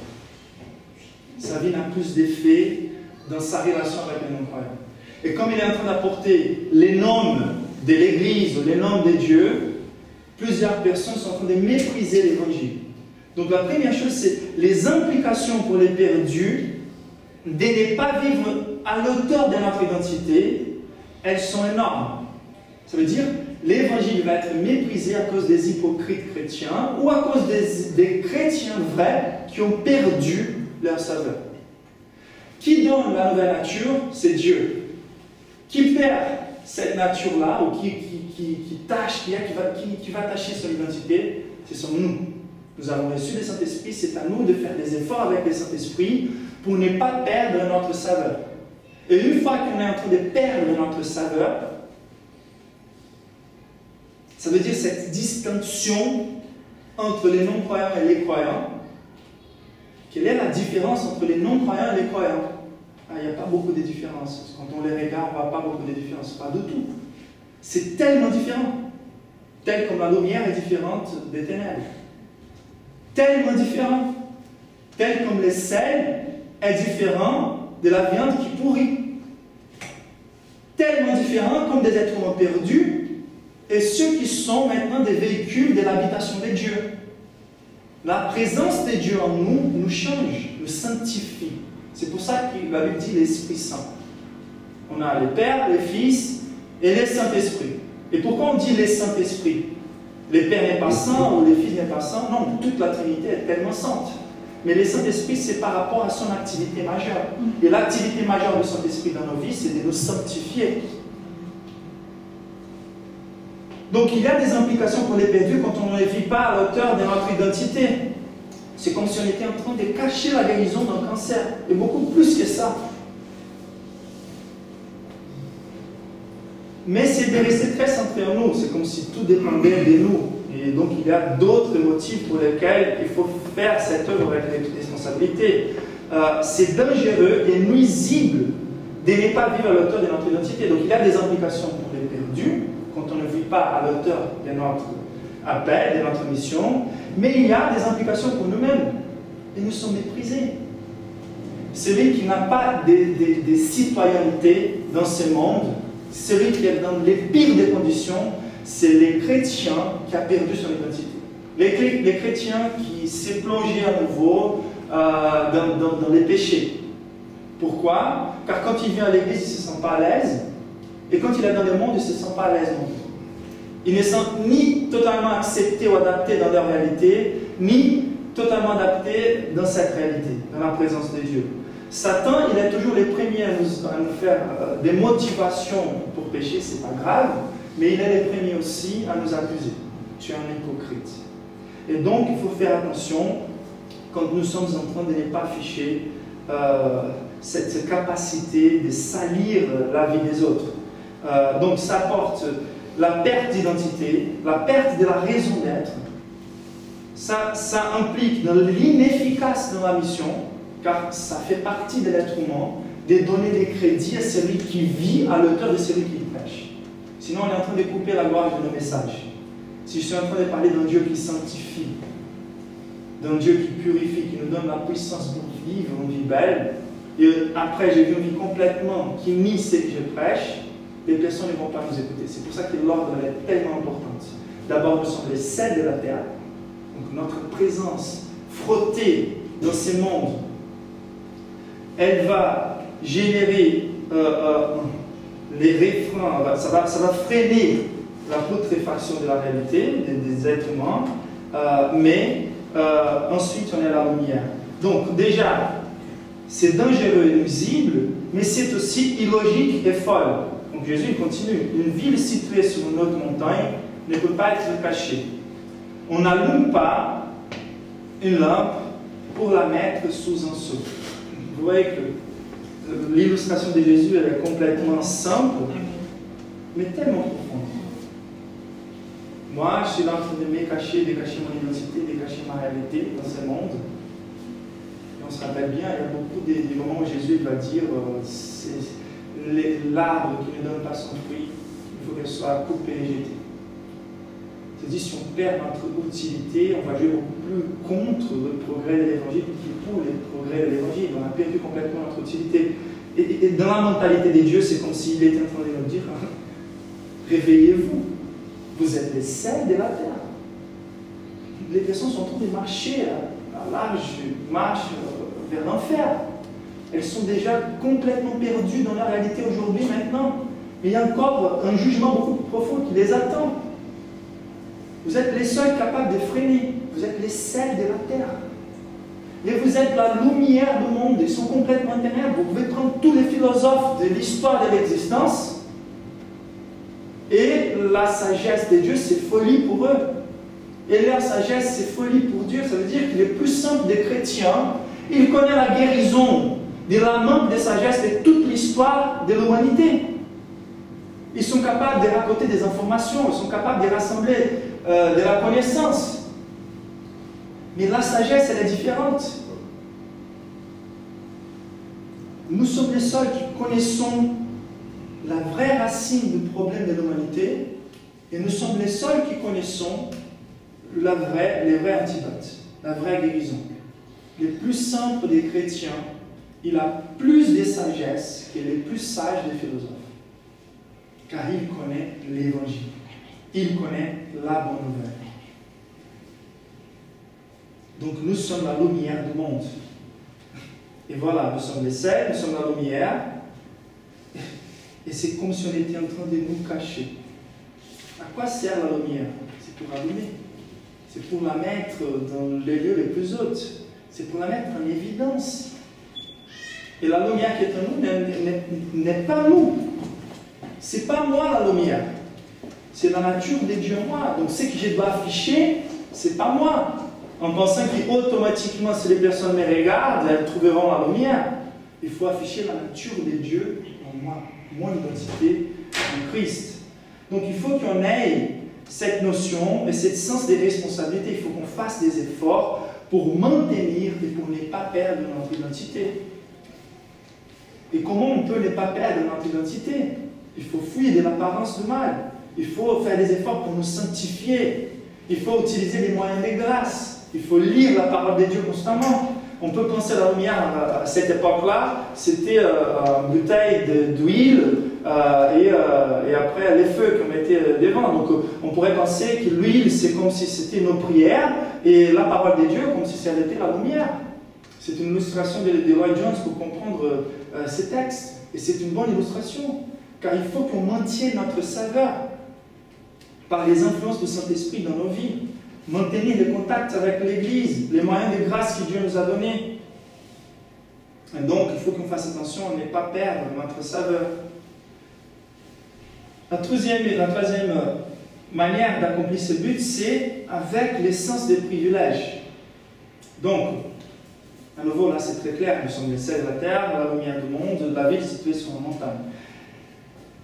Sa vie n'a plus d'effet dans sa relation avec les non-croyants. Et comme il est en train d'apporter les normes de l'Église ou les normes de Dieu, plusieurs personnes sont en train de mépriser l'Évangile. Donc la première chose, c'est les implications pour les perdus de ne pas vivre à l'auteur de notre identité, elles sont énormes. Ça veut dire l'Évangile va être méprisé à cause des hypocrites chrétiens ou à cause des chrétiens vrais qui ont perdu leur saveur. Qui donne la nouvelle nature? C'est Dieu. Qui perd cette nature-là ou qui va tâcher son identité? Ce sont nous. Nous avons reçu le Saint-Esprit, c'est à nous de faire des efforts avec le Saint-Esprit pour ne pas perdre notre saveur. Et une fois qu'on est en train de perdre notre saveur, ça veut dire cette distinction entre les non-croyants et les croyants. Quelle est la différence entre les non-croyants et les croyants? Il n'y a pas beaucoup de différences. Quand on les regarde, on ne voit pas beaucoup de différences. Pas du tout. C'est tellement différent. Tel comme la lumière est différente des ténèbres. Tellement différent. Tel comme le sel est différent de la viande qui pourrit. Tellement différent comme des êtres humains perdus et ceux qui sont maintenant des véhicules de l'habitation de Dieu. La présence de Dieu en nous nous change, nous sanctifie. C'est pour ça que la Bible dit l'Esprit Saint. On a le Père, le Fils et le Saint-Esprit. Et pourquoi on dit le Saint-Esprit? Le Père n'est pas saint ou le Fils n'est pas saint. Non, toute la Trinité est tellement sainte. Mais le Saint-Esprit, c'est par rapport à son activité majeure. Et l'activité majeure du Saint-Esprit dans nos vies, c'est de nous sanctifier. Donc il y a des implications pour les perdus quand on ne vit pas à l'auteur de notre identité. C'est comme si on était en train de cacher la guérison d'un cancer. Et beaucoup plus que ça. Mais c'est de rester très centré en nous. C'est comme si tout dépendait de nous. Et donc il y a d'autres motifs pour lesquels il faut faire cette œuvre avec responsabilité. C'est dangereux et nuisible de ne pas vivre à l'auteur de notre identité. Donc il y a des implications pour les perdus quand on ne vit pas à l'auteur de notre appel, de notre mission. Mais il y a des implications pour nous-mêmes. Et nous sommes méprisés. Celui qui n'a pas de citoyenneté dans ce monde, celui qui est dans les pires des conditions, c'est les chrétiens qui a perdu son identité. Les chrétiens qui s'est plongé à nouveau dans les péchés. Pourquoi? Car quand il vient à l'église, il ne se sent pas à l'aise. Et quand il est dans le monde, il ne se sent pas à l'aise non plus. Ils ne sont ni totalement acceptés ou adaptés dans leur réalité, ni totalement adaptés dans cette réalité, dans la présence de Dieu. Satan, il est toujours les premiers à nous faire des motivations pour pécher, c'est pas grave, mais il est les premiers aussi à nous accuser. Tu es un hypocrite. Et donc, il faut faire attention quand nous sommes en train de ne pas afficher cette capacité de salir la vie des autres. Donc, ça apporte la perte d'identité, la perte de la raison d'être. Ça implique l'inefficace dans la mission, car ça fait partie de l'être humain de donner des crédits à celui qui vit à l'auteur de celui qui prêche. Sinon, on est en train de couper la gloire de nos messages. Si je suis en train de parler d'un Dieu qui sanctifie, d'un Dieu qui purifie, qui nous donne la puissance pour vivre une vie belle, et après j'ai vu une vie complètement qui nie ce que je prêche, les personnes ne vont pas nous écouter. C'est pour ça que l'ordre est tellement importante. D'abord, nous sommes les sels de la terre. Donc notre présence frottée dans ces mondes, elle va générer les refrains, ça va freiner la putréfaction de la réalité des êtres humains, mais ensuite on est la lumière. Donc déjà, c'est dangereux et nuisible, mais c'est aussi illogique et folle. Donc Jésus continue. Une ville située sur une haute montagne ne peut pas être cachée. On n'allume pas une lampe pour la mettre sous un seau. Vous voyez que l'illustration de Jésus elle est complètement simple, mais tellement profonde. Moi, je suis là en train de me cacher, de cacher mon identité, de cacher ma réalité dans ce monde. Et on se rappelle bien, il y a beaucoup des moments où Jésus va dire l'arbre qui ne donne pas son fruit, il faut qu'elle soit coupée et jetée. C'est-à-dire, si on perd notre utilité, on va jouer beaucoup plus contre le progrès de l'évangile que pour le progrès de l'évangile. On a perdu complètement notre utilité. Et dans la mentalité des dieux, c'est comme s'il était en train de nous dire réveillez-vous, vous êtes les sels de la terre. Les personnes sont en train de marcher à large marche vers l'enfer. Elles sont déjà complètement perdues dans la réalité aujourd'hui, maintenant. Mais il y a encore un jugement beaucoup plus profond qui les attend. Vous êtes les seuls capables de freiner. Vous êtes les sels de la terre. Et vous êtes la lumière du monde. Ils sont complètement ténèbres. Vous pouvez prendre tous les philosophes de l'histoire de l'existence. Et la sagesse de Dieu, c'est folie pour eux. Et leur sagesse, c'est folie pour Dieu. Ça veut dire qu'il est plus simple des chrétiens. Il connaît la guérison de la manque de sagesse de toute l'histoire de l'humanité. Ils sont capables de raconter des informations. Ils sont capables de rassembler de la connaissance. Mais la sagesse, elle est différente. Nous sommes les seuls qui connaissons la vraie racine du problème de l'humanité et nous sommes les seuls qui connaissons les vrais antidotes, la vraie guérison. Le plus simple des chrétiens, il a plus de sagesse que les plus sages des philosophes. Car il connaît l'évangile. Il connaît la bonne nouvelle. Donc nous sommes la lumière du monde. Et voilà, nous sommes les sels, nous sommes la lumière. Et c'est comme si on était en train de nous cacher. À quoi sert la lumière? C'est pour allumer. C'est pour la mettre dans les lieux les plus hautes. C'est pour la mettre en évidence. Et la lumière qui est en nous n'est pas nous. C'est pas moi la lumière. C'est la nature de Dieu en moi. Donc ce que je dois afficher, c'est pas moi. En pensant qu'automatiquement, si les personnes me regardent, elles trouveront la lumière. Il faut afficher la nature de Dieu en moi. Mon identité en Christ. Donc il faut qu'on ait cette notion et ce sens des responsabilités. Il faut qu'on fasse des efforts pour maintenir et pour ne pas perdre notre identité. Et comment on peut ne pas perdre notre identité? Il faut fuir de l'apparence du mal. Il faut faire des efforts pour nous sanctifier. Il faut utiliser les moyens de grâce. Il faut lire la parole de Dieu constamment. On peut penser à la lumière à cette époque-là, c'était une bouteille d'huile et après les feux qu'on mettait devant. Donc on pourrait penser que l'huile, c'est comme si c'était nos prières et la parole de Dieu comme si c'était la lumière. C'est une illustration de Roy Jones pour comprendre ces textes. Et c'est une bonne illustration, car il faut qu'on maintienne notre saveur. par les influences du Saint-Esprit dans nos vies. Maintenir les contacts avec l'Église, les moyens de grâce que Dieu nous a donnés. Et donc, il faut qu'on fasse attention à ne pas perdre notre saveur. La troisième manière d'accomplir ce but, c'est avec l'essence des privilèges. Donc, à nouveau, là c'est très clair, nous sommes les sels de la terre, la lumière du monde, la ville située sur la montagne.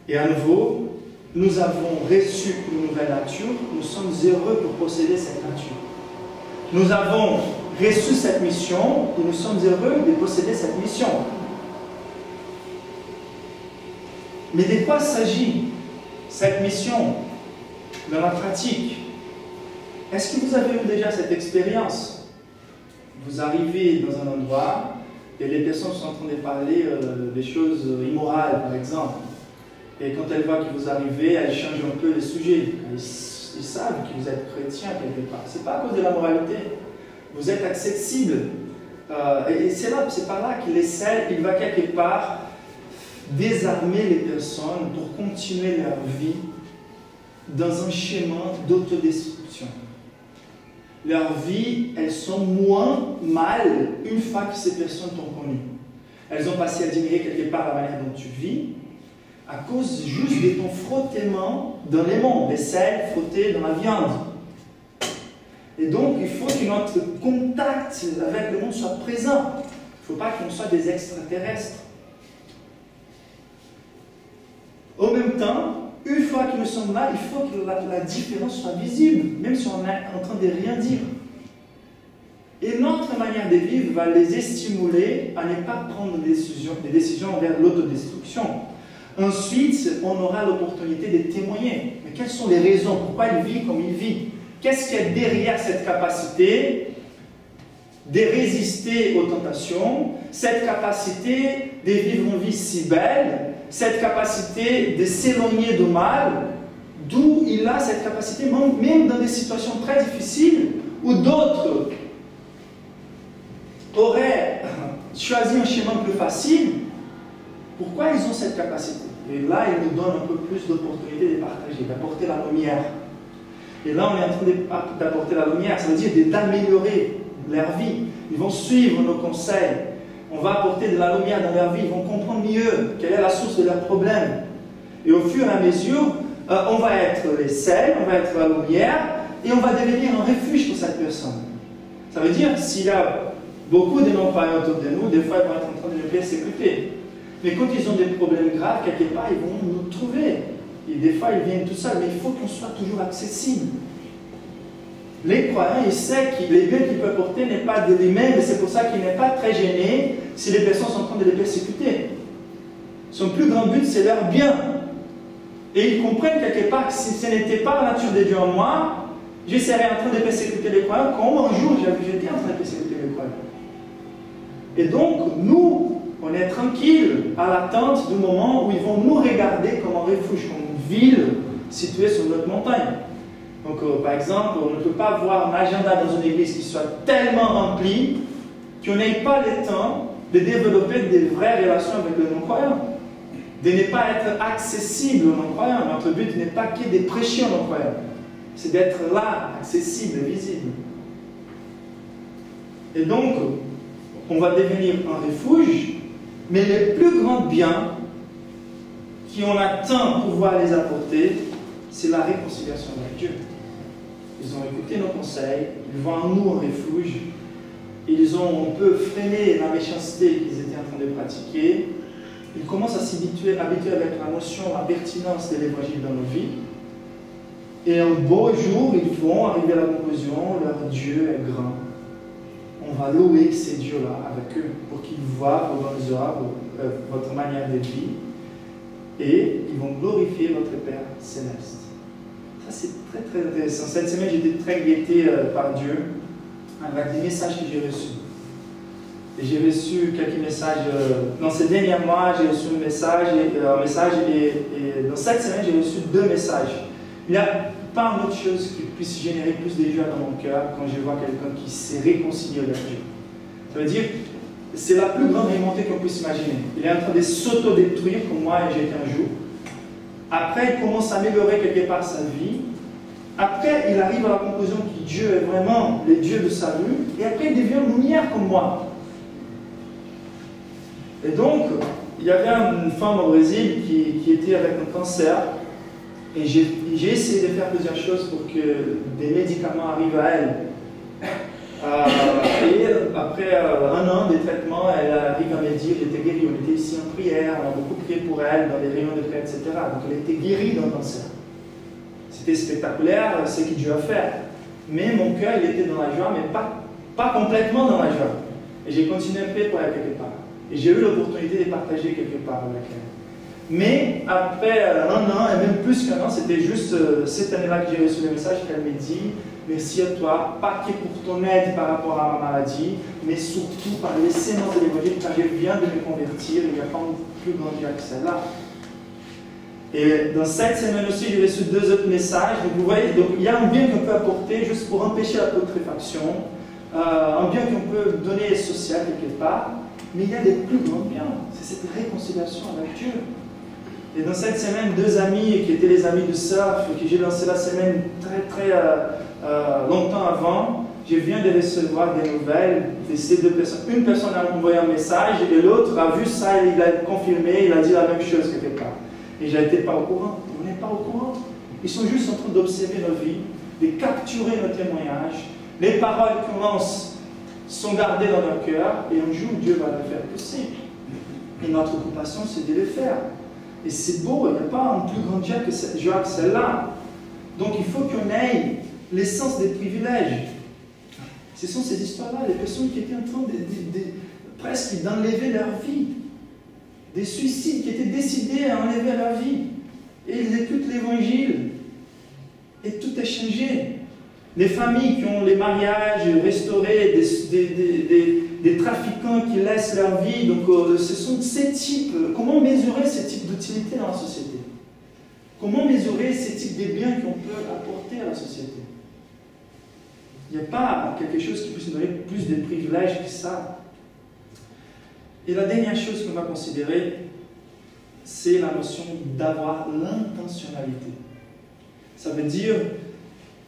Et à nouveau, nous avons reçu une nouvelle nature, nous sommes heureux pour posséder cette nature. Nous avons reçu cette mission et nous sommes heureux de posséder cette mission. Mais de quoi s'agit cette mission dans la pratique? Est-ce que vous avez eu déjà cette expérience? Vous arrivez dans un endroit et les personnes sont en train de parler des choses immorales, par exemple. Et quand elles voient que vous arrivez, elles changent un peu les sujets. Ils savent que vous êtes chrétien quelque part. Ce n'est pas à cause de la moralité. Vous êtes accessible. Et c'est par là qu'il essaie, il va quelque part désarmer les personnes pour continuer leur vie dans un chemin d'autodestruction. Leur vie, elles sont moins mal une fois que ces personnes t'ont connu. Elles ont passé à admirer quelque part la manière dont tu vis, à cause juste de ton frottement dans les mondes, des sels frottés dans la viande. Et donc, il faut que notre contact avec le monde soit présent. Il ne faut pas qu'on soit des extraterrestres. En même temps, une fois que nous sommes là, il faut que la différence soit visible, même si on est en train de rien dire. Et notre manière de vivre va les stimuler à ne pas prendre des décisions vers l'autodestruction. Ensuite, on aura l'opportunité de témoigner. Mais quelles sont les raisons? Pourquoi il vit comme il vit? Qu'est-ce qu'il y a derrière cette capacité de résister aux tentations, cette capacité de vivre une vie si belle, cette capacité de s'éloigner du mal, d'où il a cette capacité, même dans des situations très difficiles, où d'autres auraient choisi un chemin plus facile. Pourquoi ils ont cette capacité? Et là, il nous donne un peu plus d'opportunité de partager, d'apporter la lumière. Et là, on est en train d'apporter la lumière, ça veut dire d'améliorer leur vie. Ils vont suivre nos conseils. On va apporter de la lumière dans leur vie. Ils vont comprendre mieux quelle est la source de leurs problèmes. Et au fur et à mesure, on va être les sels, on va être la lumière, et on va devenir un refuge pour cette personne. Ça veut dire, s'il y a beaucoup de non-croyants autour de nous, des fois, ils vont être en train de nous persécuter. Mais quand ils ont des problèmes graves, quelque part, ils vont nous trouver. Et des fois, ils viennent tout seuls, mais il faut qu'on soit toujours accessible. Les croyants, ils savent que les biens qu'ils peuvent porter n'est pas de lui-même, et c'est pour ça qu'il n'est pas très gêné si les personnes sont en train de les persécuter. Son plus grand but, c'est leur bien. Et ils comprennent quelque part que si ce n'était pas la nature de Dieu en moi, je serais en train de persécuter les croyants, comme un jour j'étais en train de persécuter les croyants. Et donc, nous, on est tranquille à l'attente du moment où ils vont nous regarder comme un refuge, comme une ville située sur notre montagne. Donc, par exemple, on ne peut pas avoir un agenda dans une église qui soit tellement rempli qu'on n'ait pas le temps de développer des vraies relations avec les non-croyants, de ne pas être accessible aux non-croyants. Notre but n'est pas que de prêcher aux non-croyants, c'est d'être là, accessible et visible. Et donc, on va devenir un refuge, mais les plus grands biens qu'on attend pouvoir les apporter, c'est la réconciliation avec Dieu. Ils ont écouté nos conseils, ils voient en nous un refuge, ils ont un peu freiné la méchanceté qu'ils étaient en train de pratiquer, ils commencent à s'habituer avec la notion, la pertinence de l'évangile dans nos vies, et un beau jour, ils vont arriver à la conclusion, leur Dieu est grand. On va louer ces dieux-là avec eux pour qu'ils voient vos bonnes œuvres, votre manière de vivre, et ils vont glorifier votre Père céleste. Ça, c'est très très intéressant. Cette semaine, j'ai été très guetté par Dieu avec des messages que j'ai reçus. Et j'ai reçu quelques messages. Dans ces derniers mois, j'ai reçu un message, et dans cette semaine, j'ai reçu 2 messages. Il n'y a pas une autre chose qui puisse générer plus de joie dans mon cœur quand je vois quelqu'un qui s'est réconcilié avec Dieu. Ça veut dire, c'est la plus grande remontée qu'on puisse imaginer. Il est en train de s'auto-détruire comme moi et j'ai été un jour. Après, il commence à améliorer quelque part sa vie. Après, il arrive à la conclusion que Dieu est vraiment le Dieu de salut, et après, il devient lumière comme moi. Et donc, il y avait une femme au Brésil qui était avec un cancer, et j'ai essayé de faire plusieurs choses pour que des médicaments arrivent à elle. Et après un an de traitement, elle arrive à me dire, j'étais guérie, on était ici en prière, on a beaucoup prié pour elle dans les réunions de prière, etc. Donc elle était guérie d'un cancer. C'était spectaculaire ce que Dieu a fait. Mais mon cœur, il était dans la joie, mais pas complètement dans la joie. Et j'ai continué à prier pour elle quelque part. Et j'ai eu l'opportunité de partager quelque part avec elle. Mais après un an, et même plus qu'un an, c'était juste cette année-là que j'ai reçu le message qu'elle me dit, merci à toi, pas que pour ton aide par rapport à ma maladie, mais surtout par les sémences de l'évangile, car je viens de me convertir, il n'y a pas plus grand Dieu que celle-là. Et dans cette semaine aussi, j'ai reçu 2 autres messages. Donc vous voyez, donc, il y a un bien qu'on peut apporter juste pour empêcher la putréfaction, un bien qu'on peut donner social quelque part, mais il y a des plus grands biens, c'est cette réconciliation avec Dieu. Et dans cette semaine, 2 amis qui étaient les amis de surf, que j'ai lancé la semaine très longtemps avant, je viens de recevoir des nouvelles de ces 2 personnes. Une personne a envoyé un message et l'autre a vu ça et il a confirmé, il a dit la même chose quelque part. Et je n'étais pas au courant. On n'est pas au courant. Ils sont juste en train d'observer nos vies, de capturer nos témoignages. Les paroles commencent, sont gardées dans leur cœur et un jour Dieu va le faire possible. Et notre occupation, c'est de le faire. Et c'est beau, il n'y a pas un plus grand joie que celle-là. Donc il faut qu'on ait l'essence des privilèges. Ce sont ces histoires-là, les personnes qui étaient en train presque d'enlever leur vie. Des suicides qui étaient décidés à enlever leur vie. Et ils écoutent l'évangile. Et tout a changé. Les familles qui ont les mariages restaurés, des trafiquants qui laissent leur vie. Donc ce sont ces types. Comment mesurer ces types d'utilité dans la société? Comment mesurer ces types de biens qu'on peut apporter à la société? Il n'y a pas quelque chose qui puisse nous donner plus de privilèges que ça. Et la dernière chose qu'on va considérer, c'est la notion d'avoir l'intentionnalité. Ça veut dire,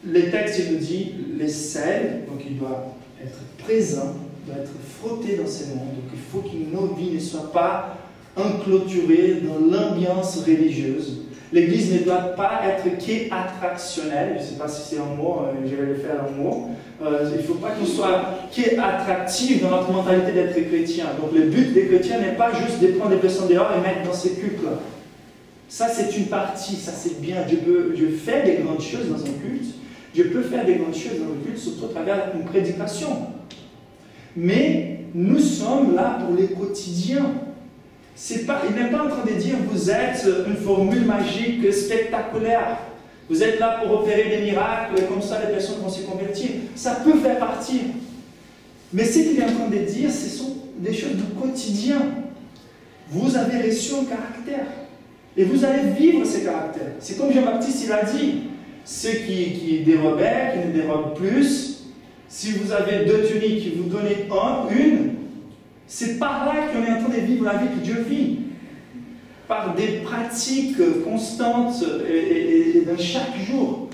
les textes, il nous dit, les sels, donc il doit être présent, doit être frotté dans ces mondes. Donc il faut que nos vies ne soient pas enclôturées dans l'ambiance religieuse. L'Église ne doit pas être qu'attractionnelle. Je ne sais pas si c'est un mot, je vais le faire un mot. Il ne faut pas qu'on soit qu'attractif dans notre mentalité d'être chrétien. Donc le but des chrétiens n'est pas juste de prendre des personnes dehors et mettre dans ces cultes-là. Ça c'est une partie, ça c'est bien. Je fais des grandes choses dans un culte. Je peux faire des grandes choses dans le culte, surtout à travers une prédication. Mais nous sommes là pour les quotidiens. Il n'est pas en train de dire vous êtes une formule magique spectaculaire. Vous êtes là pour opérer des miracles, comme ça les personnes vont se convertir. Ça peut faire partie. Mais ce qu'il est en train de dire, ce sont des choses du quotidien. Vous avez reçu un caractère. Et vous allez vivre ces caractères. C'est comme Jean-Baptiste, il a dit, ceux qui dérobaient, qui ne dérobent plus, si vous avez 2 tuniques, vous donnez une, c'est par là qu'on est en train de vivre la vie que Dieu vit. Par des pratiques constantes et dans chaque jour.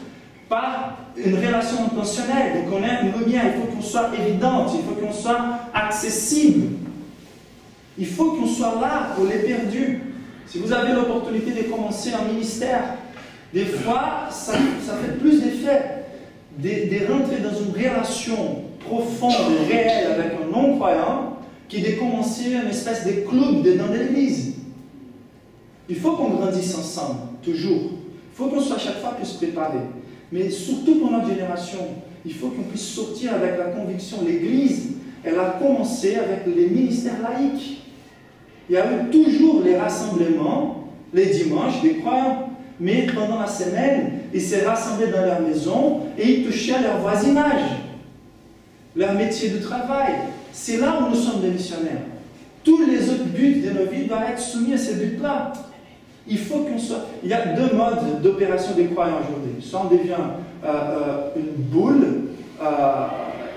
Par une relation intentionnelle. Donc on a une lumière, il faut qu'on soit évidente, il faut qu'on soit accessible. Il faut qu'on soit là pour les perdus. Si vous avez l'opportunité de commencer un ministère, des fois, ça fait plus d'effet de rentrer dans une relation profonde et réelle avec un non-croyant qui de commencer une espèce de club dans l'église. Il faut qu'on grandisse ensemble, toujours. Il faut qu'on soit à chaque fois plus préparé. Mais surtout pour notre génération, il faut qu'on puisse sortir avec la conviction. L'église, elle a commencé avec les ministères laïques. Il y a eu toujours les rassemblements, les dimanches, des croyants. Mais pendant la semaine, ils se rassemblaient dans leur maison et ils touchaient à leur voisinage, leur métier de travail. C'est là où nous sommes des missionnaires. Tous les autres buts de nos vies doivent être soumis à ces buts-là. Il faut qu'on soit... Il y a 2 modes d'opération des croyants aujourd'hui. Soit on devient une boule,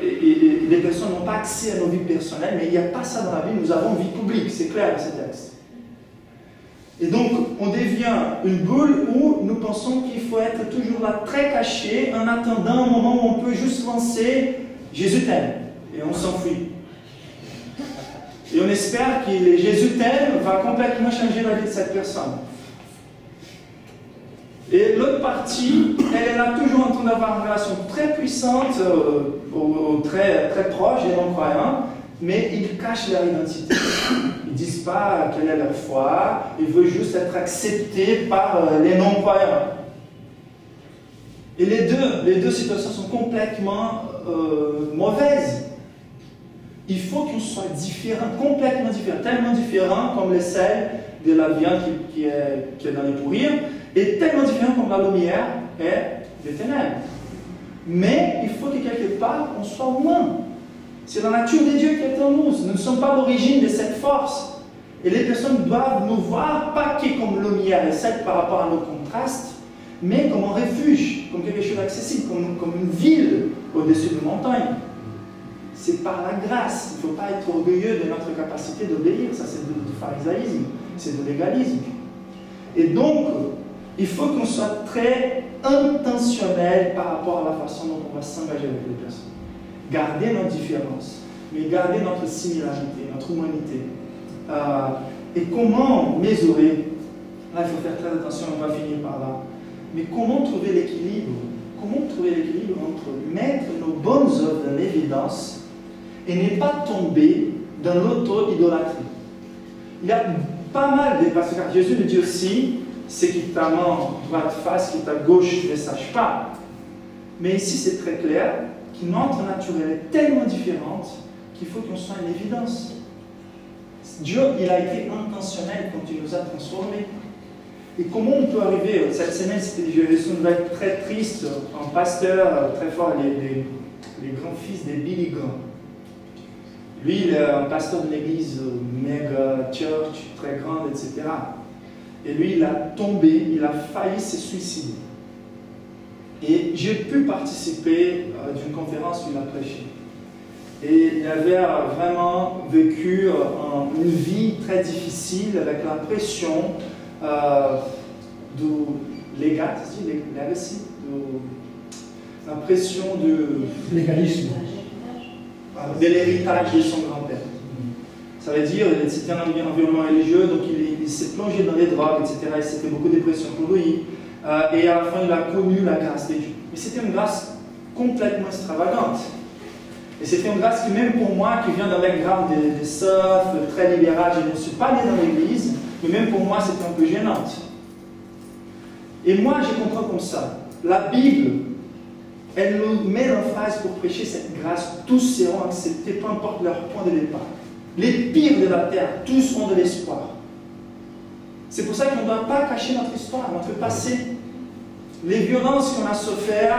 et les personnes n'ont pas accès à nos vies personnelles, mais il n'y a pas ça dans la vie. Nous avons une vie publique, c'est clair dans ce texte. Et donc, on devient une bulle où nous pensons qu'il faut être toujours là, très caché, en attendant un moment où on peut juste lancer « Jésus t'aime » et on s'enfuit. Et on espère que le Jésus t'aime va complètement changer la vie de cette personne. Et l'autre partie, elle est là toujours en train d'avoir une relation très puissante, très, très proche des non-croyants, mais ils cachent leur identité. Ils ne disent pas quelle est leur foi, ils veulent juste être acceptés par les non-croyants. Et les deux situations sont complètement mauvaises. Il faut qu'on soit différent, complètement différent, tellement différent comme le sel de la viande qui est dans les pourrir, et tellement différent comme la lumière est des ténèbres. Mais il faut que quelque part on soit loin. C'est la nature de Dieu qui est en nous. Nous ne sommes pas l'origine de cette force. Et les personnes doivent nous voir, pas que comme lumière et sel par rapport à nos contrastes, mais comme un refuge, comme quelque chose d'accessible, comme une ville au-dessus d'une montagne. C'est par la grâce. Il ne faut pas être orgueilleux de notre capacité d'obéir. Ça, c'est du pharisaïsme, c'est de l'égalisme. Et donc, il faut qu'on soit très intentionnel par rapport à la façon dont on va s'engager avec les personnes. Garder nos différences, mais garder notre similarité, notre humanité. Et comment mesurer? Là, il faut faire très attention, on va finir par là. Mais comment trouver l'équilibre? Comment trouver l'équilibre entre mettre nos bonnes œuvres en évidence et ne pas tomber dans l'auto-idolâtrie? Il y a pas mal de passages. Jésus nous dit aussi, c'est qui ta main droite fasse, qui ta gauche ne sache pas. Mais ici, c'est très clair que notre nature est tellement différente qu'il faut qu'on soit en évidence. Dieu, il a été intentionnel quand il nous a transformés. Et comment on peut arriver? Cette semaine, j'ai reçu une nouvelle très triste. Un pasteur très fort, les grands-fils de Billy Graham. Lui, il est un pasteur de l'église méga church, très grande, etc. Et lui, il a tombé, il a failli se suicider. Et j'ai pu participer d'une conférence où il a prêché. Et il avait vraiment vécu une vie très difficile avec la pression de legacy, la pression de l'égalisme, de l'héritage de son grand-père. Ça veut dire que c'était un environnement religieux, donc il s'est plongé dans les drogues, etc. Et c'était beaucoup de pression pour lui. Et à la fin, il a connu la grâce de Dieu. Mais c'était une grâce complètement extravagante. Et c'était une grâce qui, même pour moi, qui vient d'un background de surf, très libéral, je ne suis pas né dans l'église, mais même pour moi, c'était un peu gênante. Et moi, je comprends comme ça. La Bible, elle nous met en phase pour prêcher cette grâce. Tous seront acceptés, peu importe leur point de départ. Les pires de la terre, tous ont de l'espoir. C'est pour ça qu'on ne doit pas cacher notre histoire, notre passé. Les violences qu'on a souffert,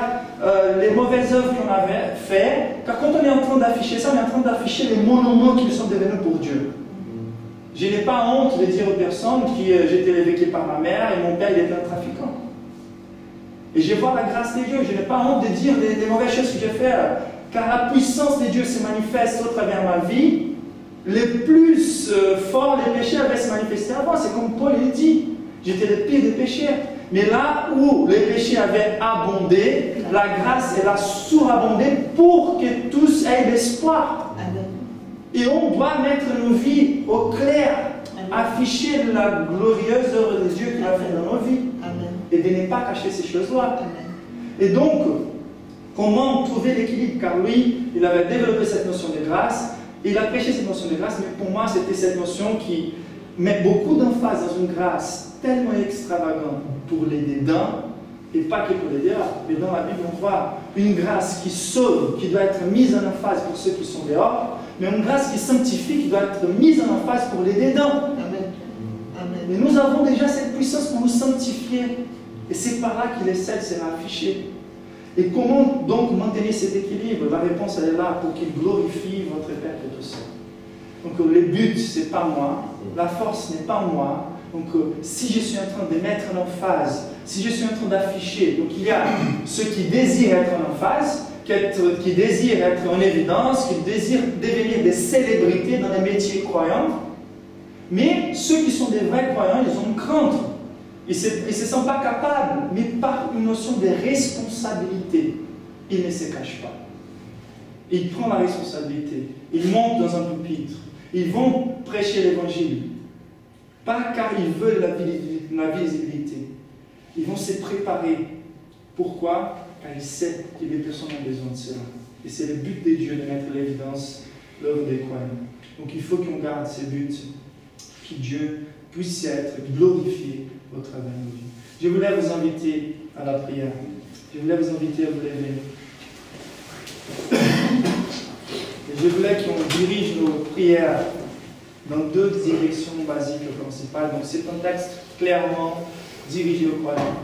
les mauvaises œuvres qu'on avait faites, car quand on est en train d'afficher ça, on est en train d'afficher les monuments qui nous sont devenus pour Dieu. Je n'ai pas honte de dire aux personnes que j'étais élevé par ma mère et mon père il était un trafiquant. Et je vois la grâce de Dieu, je n'ai pas honte de dire les mauvaises choses que j'ai faites, car la puissance de Dieu se manifeste au travers de ma vie. Les plus forts, les péchés avaient se manifesté avant, c'est comme Paul il dit, j'étais le pire des pécheurs. Mais là où les péchés avaient abondé, la grâce elle a surabondé pour que tous aient l'espoir. Et on doit mettre nos vies au clair, afficher la glorieuse œuvre de Dieu qu'il a fait dans nos vies. Et de ne pas cacher ces choses-là. Et donc, comment trouver l'équilibre? Car lui, il avait développé cette notion de grâce, et il a prêché cette notion de grâce, mais pour moi, c'était cette notion qui met beaucoup d'emphase dans une grâce tellement extravagante pour les dedans, et pas que pour les dehors. Mais dans la Bible, on voit une grâce qui sauve, qui doit être mise en emphase pour ceux qui sont dehors, mais une grâce qui sanctifie, qui doit être mise en emphase pour les dedans. Mais nous avons déjà cette puissance pour nous sanctifier. Et c'est par là que le sel sera affiché. Et comment donc maintenir cet équilibre? La réponse elle est là pour qu'il glorifie votre Père qui est au ciel. Donc le but, ce n'est pas moi. La force n'est pas moi. Donc si je suis en train de mettre en emphase, si je suis en train d'afficher, donc il y a ceux qui désirent être en emphase, qui désirent être en évidence, qui désirent devenir des célébrités dans les métiers croyants. Mais ceux qui sont des vrais croyants, ils ont une crainte. Ils ne se sentent pas capables, mais par une notion de responsabilité, ils ne se cachent pas. Ils prennent la responsabilité. Ils montent dans un pupitre. Ils vont prêcher l'évangile. Pas car ils veulent la visibilité. Ils vont se préparer. Pourquoi? Car ils savent que les personnes ont besoin de cela. Et c'est le but de Dieu de mettre l'évidence l'œuvre des croyants. Donc il faut qu'on garde ces buts, que Dieu puisse être glorifié au travers de nos vies. Je voulais vous inviter à la prière. Je voulais vous inviter à vous lever. Et je voulais qu'on dirige nos prières dans deux directions basiques principales. Donc c'est un texte clairement dirigé aux croyants.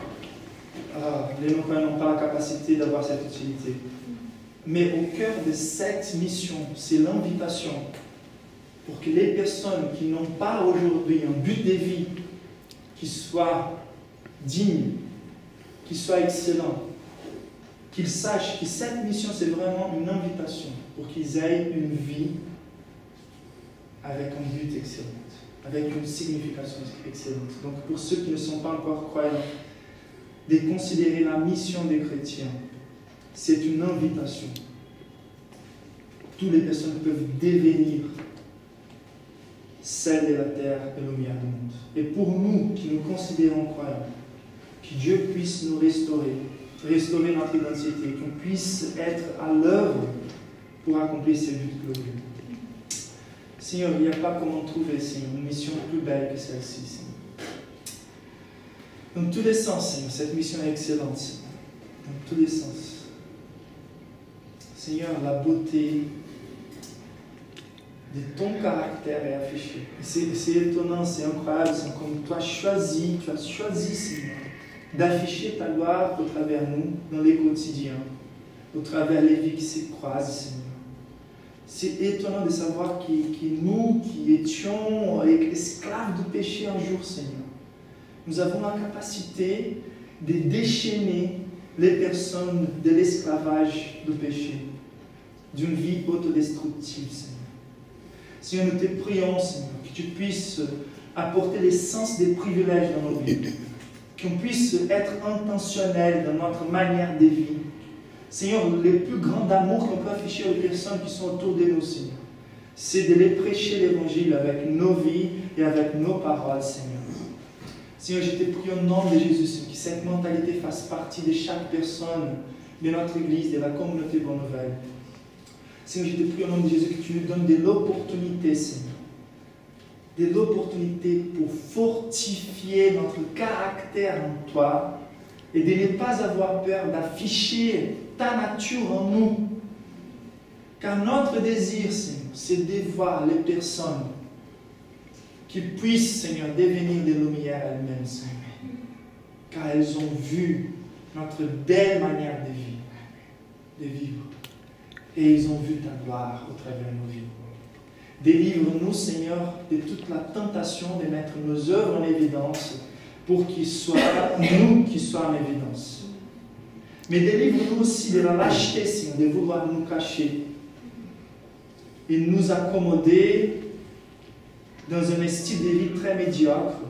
Les non-croyants n'ont pas la capacité d'avoir cette utilité. Mais au cœur de cette mission, c'est l'invitation pour que les personnes qui n'ont pas aujourd'hui un but de vie qui soit digne, qui soit excellent, qu'ils sachent que cette mission, c'est vraiment une invitation pour qu'ils aient une vie avec un but excellent, avec une signification excellente. Donc pour ceux qui ne sont pas encore croyants, de considérer la mission des chrétiens, c'est une invitation. Toutes les personnes peuvent devenir celles de la terre et lumière du monde. Et pour nous qui nous considérons croyants, que Dieu puisse nous restaurer notre identité, qu'on puisse être à l'œuvre pour accomplir ces buts glorieux. Seigneur, il n'y a pas comment trouver, Seigneur, une mission plus belle que celle-ci, Seigneur. Dans tous les sens, Seigneur, cette mission est excellente, Seigneur. Dans tous les sens. Seigneur, la beauté de ton caractère est affichée. C'est étonnant, c'est incroyable, c'est comme tu as choisi, Seigneur, d'afficher ta gloire au travers nous, dans les quotidiens, au travers les vies qui se croisent, Seigneur. C'est étonnant de savoir que nous, qui étions esclaves du péché un jour, Seigneur, nous avons la capacité de déchaîner les personnes de l'esclavage du péché, d'une vie autodestructive, Seigneur. Seigneur, nous te prions, Seigneur, que tu puisses apporter l'essence des privilèges dans nos vies, qu'on puisse être intentionnel dans notre manière de vivre. Seigneur, le plus grand amour qu'on peut afficher aux personnes qui sont autour de nous, Seigneur, c'est de les prêcher l'évangile avec nos vies et avec nos paroles, Seigneur. Seigneur, je te prie au nom de Jésus, Seigneur, que cette mentalité fasse partie de chaque personne de notre Église, de la communauté Bonne Nouvelle. Seigneur, je te prie au nom de Jésus que tu nous donnes de l'opportunité, Seigneur. De l'opportunité pour fortifier notre caractère en toi et de ne pas avoir peur d'afficher ta nature en nous. Car notre désir, Seigneur, c'est de voir les personnes qui puissent, Seigneur, devenir des lumières elles-mêmes, Seigneur. Car elles ont vu notre belle manière de vivre. Et ils ont vu ta gloire au travers de nos vies. Délivre-nous, Seigneur, de toute la tentation de mettre nos œuvres en évidence pour qu'il soit nous qui soient en évidence. Mais délivre-nous aussi de la lâcheté, Seigneur, de vouloir nous cacher et nous accommoder dans un style de vie très médiocre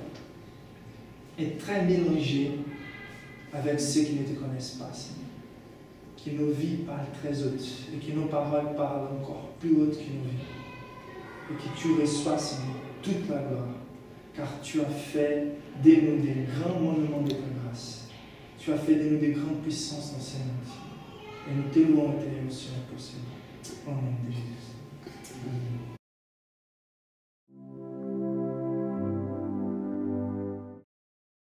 et très mélangé avec ceux qui ne te connaissent pas, Seigneur. Que nos vies parlent très hautes et que nos paroles parlent encore plus hautes que nos vies. Et que tu reçois, Seigneur, toute la gloire, car tu as fait de nous des grands monuments de ta grâce. Tu as fait de nous des grandes puissances dans ces mondes. Et nous te louons et te remercions pour cela. Au nom de Jésus.